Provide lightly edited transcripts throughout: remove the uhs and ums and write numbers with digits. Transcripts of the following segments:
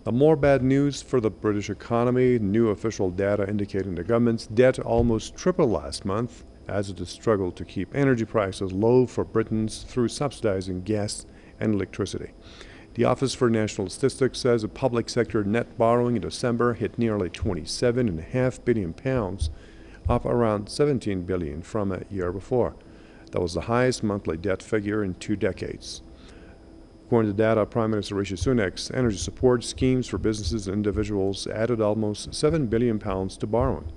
More bad news for the British economy. New official data indicating the government's debt almost tripled last month as it has struggled to keep energy prices low for Britons through subsidizing gas and electricity. The Office for National Statistics says the public sector net borrowing in December hit nearly £27.5 billion, up around £17 billion from a year before. That was the highest monthly debt figure in 2 decades. According to data, Prime Minister Rishi Sunak's energy support schemes for businesses and individuals added almost £7 billion to borrowing.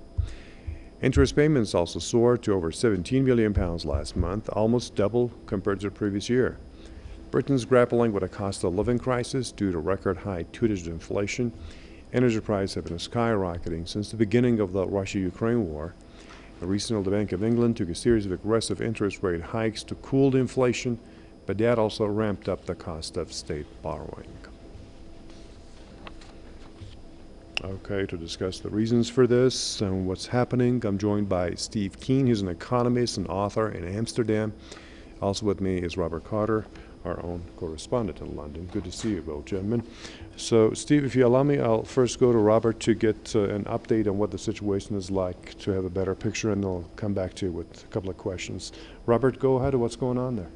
Interest payments also soared to over £17 billion last month, almost double compared to the previous year. Britain's grappling with a cost of living crisis due to record high two-digit inflation. Energy prices have been skyrocketing since the beginning of the Russia-Ukraine war. Recently, the Bank of England took a series of aggressive interest rate hikes to cool the inflation, but that also ramped up the cost of state borrowing. Okay, to discuss the reasons for this and what's happening, I'm joined by Steve Keen. He's an economist and author in Amsterdam. Also with me is Robert Carter, our own correspondent in London. Good to see you both, gentlemen. So, Steve, if you allow me, I'll first go to Robert to get an update on what the situation is like, to have a better picture, and I'll come back to you with a couple of questions. Robert, go ahead. What's going on there?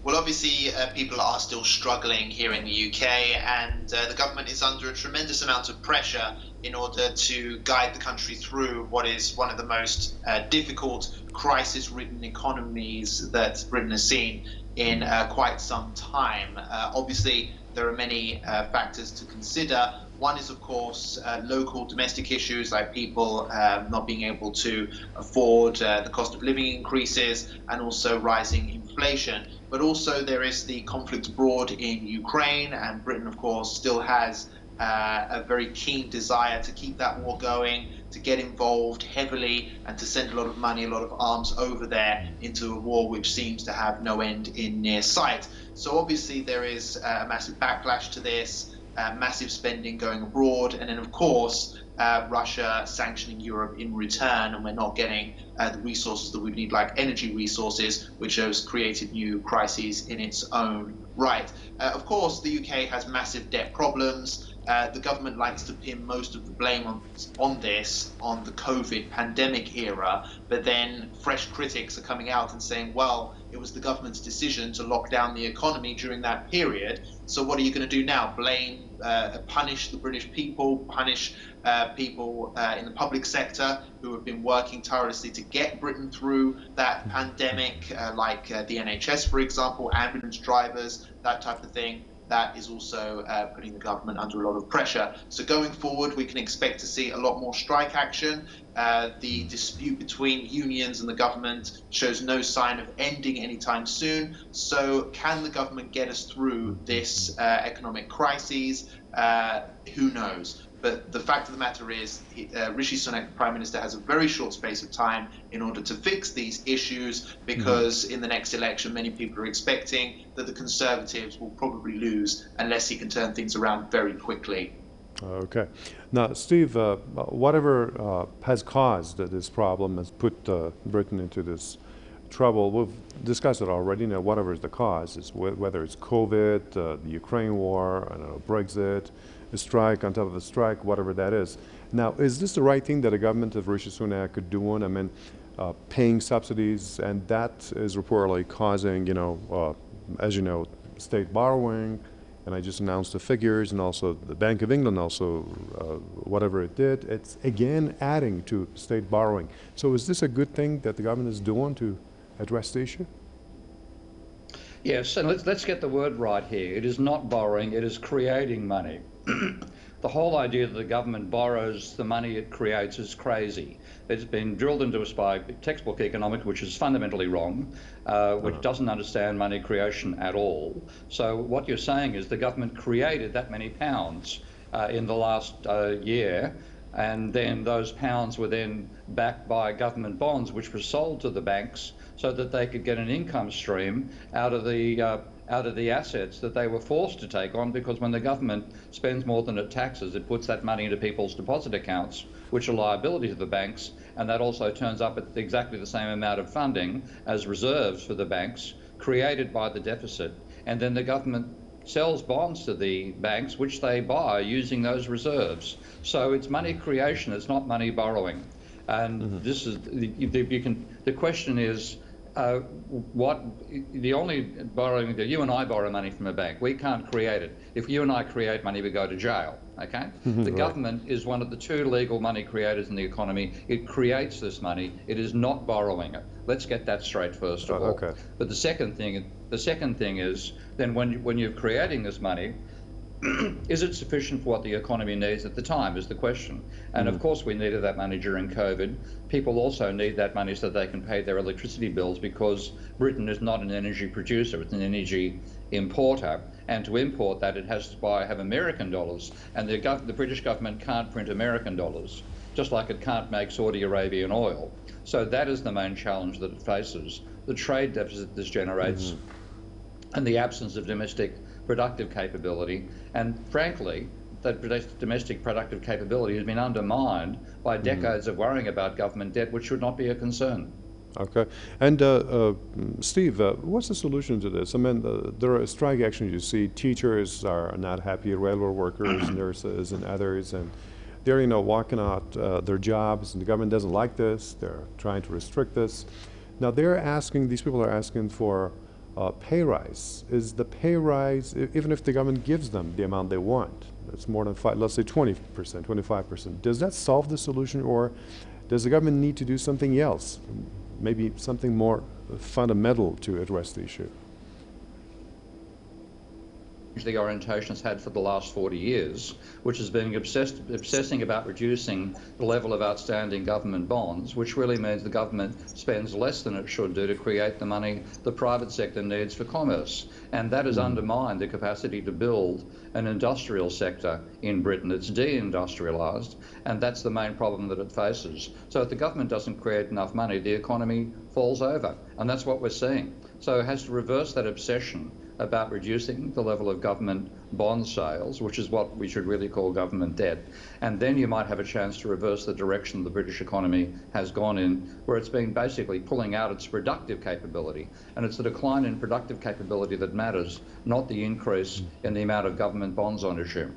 Well, obviously, people are still struggling here in the UK, and the government is under a tremendous amount of pressure in order to guide the country through what is one of the most difficult crisis-ridden economies that Britain has seen in quite some time. Obviously, there are many factors to consider. One is, of course, local domestic issues like people not being able to afford the cost of living increases, and also rising inflation. But also there is the conflict abroad in Ukraine, and Britain, of course, still has a very keen desire to keep that war going, to get involved heavily, and to send a lot of money, a lot of arms over there into a war which seems to have no end in near sight. So obviously there is a massive backlash to this, massive spending going abroad, and then of course Russia sanctioning Europe in return, and we're not getting the resources that we need, like energy resources, which has created new crises in its own right. Of course, the UK has massive debt problems. The government likes to pin most of the blame on this on the COVID pandemic era, but then fresh critics are coming out and saying, well, it was the government's decision to lock down the economy during that period. So what are you going to do now? Punish the British people, punish people in the public sector who have been working tirelessly to get Britain through that pandemic, like the NHS, for example, ambulance drivers, that type of thing. That is also putting the government under a lot of pressure. So going forward, we can expect to see a lot more strike action. The dispute between unions and the government shows no sign of ending anytime soon. So can the government get us through this economic crisis? Who knows? But the fact of the matter is, Rishi Sunak, the Prime Minister, has a very short space of time in order to fix these issues, because in the next election, many people are expecting that the Conservatives will probably lose unless he can turn things around very quickly. Okay. Now, Steve, whatever has caused this problem, has put Britain into this trouble, we've discussed it already. Now, whatever is the cause, is whether it's COVID, the Ukraine war, I don't know, Brexit, a strike on top of a strike, whatever that is. Now, is this the right thing that the government of Rishi Sunak could do? I mean, paying subsidies, and that is reportedly causing, as you know, state borrowing. And I just announced the figures, and also the Bank of England also, whatever it did, it's again adding to state borrowing. So is this a good thing that the government is doing to address the issue? Yes, and let's get the word right here. It is not borrowing, it is creating money. The whole idea that the government borrows the money it creates is crazy. It's been drilled into us by textbook economics, which is fundamentally wrong, which doesn't understand money creation at all. So what you're saying is the government created that many pounds in the last year, and then those pounds were then backed by government bonds, which were sold to the banks so that they could get an income stream out of the assets that they were forced to take on, because when the government spends more than it taxes, it puts that money into people's deposit accounts, which are liability to the banks, and that also turns up at exactly the same amount of funding as reserves for the banks created by the deficit. And then the government sells bonds to the banks, which they buy using those reserves. So it's money creation, it's not money borrowing. And this is, the question is, the only borrowing that you and I borrow money from a bank, we can't create it. If you and I create money, we go to jail, okay? The government is one of the two legal money creators in the economy. It creates this money. It is not borrowing it. Let's get that straight first of all. Okay. But the second thing is, then when you're creating this money, is it sufficient for what the economy needs at the time is the question. And of course we needed that money during COVID. People also need that money so they can pay their electricity bills, because Britain is not an energy producer, it's an energy importer. And to import that, it has to have American dollars. And the British government can't print American dollars, just like it can't make Saudi Arabian oil. So that is the main challenge that it faces. The trade deficit this generates and the absence of domestic productive capability. And frankly, that domestic productive capability has been undermined by decades of worrying about government debt, which should not be a concern. Okay. And Steve, what's the solution to this? I mean, there are strike actions you see. Teachers are not happy, railroad workers, nurses, and others, and they're, walking out their jobs, and the government doesn't like this. They're trying to restrict this. Now these people are asking for pay rise. Is the pay rise, even if the government gives them the amount they want, it's more than let's say 20%, 25%, does that solve the solution, or does the government need to do something else, maybe something more fundamental to address the issue? The orientation has had for the last 40 years, which has been obsessing about reducing the level of outstanding government bonds, which really means the government spends less than it should do to create the money the private sector needs for commerce. And that has undermined the capacity to build an industrial sector in Britain. It's deindustrialised, and that's the main problem that it faces. So if the government doesn't create enough money, the economy falls over, and that's what we're seeing. So it has to reverse that obsession about reducing the level of government bond sales, which is what we should really call government debt. And then you might have a chance to reverse the direction the British economy has gone in, where it's been basically pulling out its productive capability. And it's the decline in productive capability that matters, not the increase in the amount of government bonds on issue.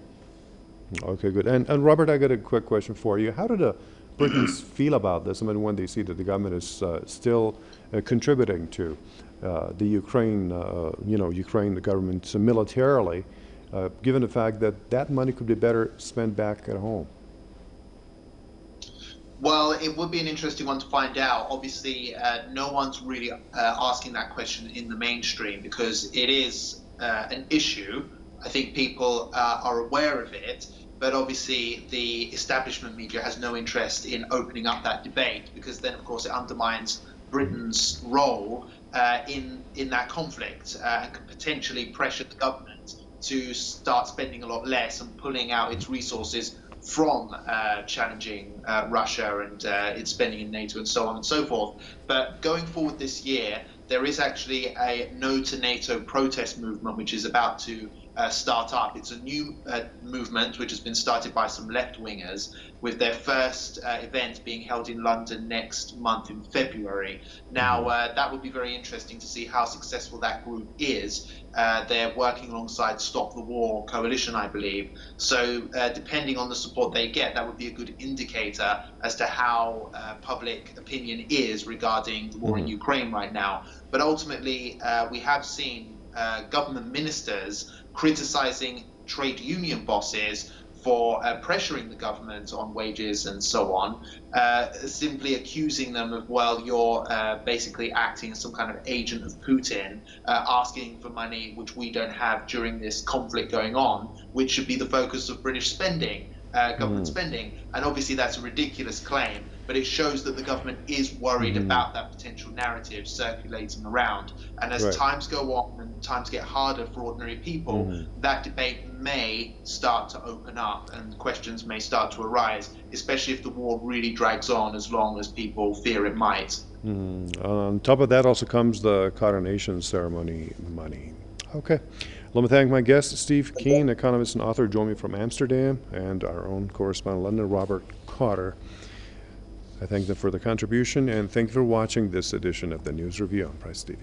Okay, good. And Robert, I got a quick question for you. How do the Britons feel about this? I mean, when they see that the government is still contributing to the Ukraine, the government militarily, given the fact that that money could be better spent back at home? Well, it would be an interesting one to find out. Obviously, no one's really asking that question in the mainstream because it is an issue. I think people are aware of it, but obviously the establishment media has no interest in opening up that debate, because then, of course, it undermines Britain's role in that conflict and can potentially pressure the government to start spending a lot less and pulling out its resources from challenging Russia and its spending in NATO and so on and so forth. But going forward this year, there is actually a No to NATO protest movement which is about to start up. It's a new movement which has been started by some left-wingers, with their first event being held in London next month in February. Now, that would be very interesting to see how successful that group is. They're working alongside Stop the War coalition, I believe. So depending on the support they get, that would be a good indicator as to how public opinion is regarding the war in Ukraine right now. But ultimately, we have seen government ministers criticizing trade union bosses for pressuring the government on wages and so on, simply accusing them of, well, you're basically acting as some kind of agent of Putin, asking for money which we don't have during this conflict going on, which should be the focus of British spending, government spending. And obviously that's a ridiculous claim, but it shows that the government is worried about that potential narrative circulating around. And as times go on and times get harder for ordinary people, that debate may start to open up and questions may start to arise, especially if the war really drags on as long as people fear it might. On top of that also comes the coronation ceremony money. Okay. Let me thank my guest, Steve Keen, economist and author, joined me from Amsterdam, and our own correspondent in London, Robert Cotter. I thank them for the contribution, and thank you for watching this edition of the News Review on Press TV.